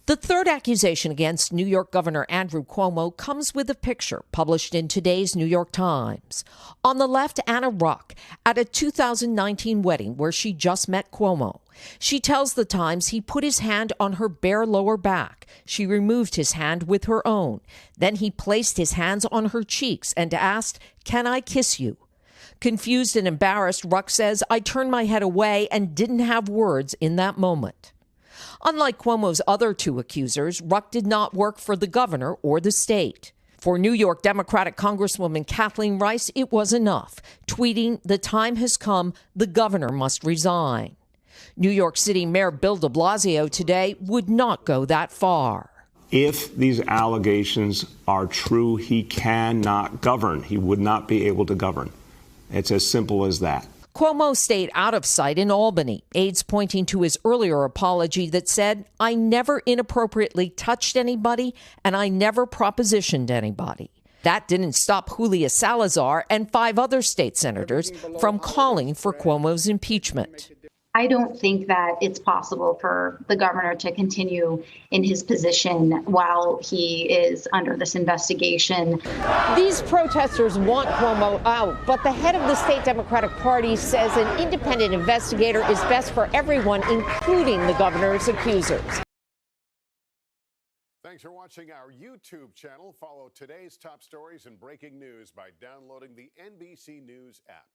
The third accusation against New York Governor Andrew Cuomo comes with a picture published in today's New York Times. On the left, Anna Ruch at a 2019 wedding where she just met Cuomo. She tells the Times he put his hand on her bare lower back. She removed his hand with her own. Then he placed his hands on her cheeks and asked, "Can I kiss you?" Confused and embarrassed, Ruch says, "I turned my head away and didn't have words in that moment." Unlike Cuomo's other two accusers, Ruch did not work for the governor or the state. For New York Democratic Congresswoman Kathleen Rice, it was enough, tweeting, "The time has come, the governor must resign." New York City Mayor Bill de Blasio today would not go that far. If these allegations are true, he cannot govern. He would not be able to govern. It's as simple as that. Cuomo stayed out of sight in Albany, aides pointing to his earlier apology that said, "I never inappropriately touched anybody and I never propositioned anybody." That didn't stop Julia Salazar and 5 other state senators from calling for Cuomo's impeachment. I don't think that it's possible for the governor to continue in his position while he is under this investigation. These protesters want Cuomo out, but the head of the state Democratic Party says an independent investigator is best for everyone, including the governor's accusers. Thanks for watching our YouTube channel. Follow today's top stories and breaking news by downloading the NBC News app.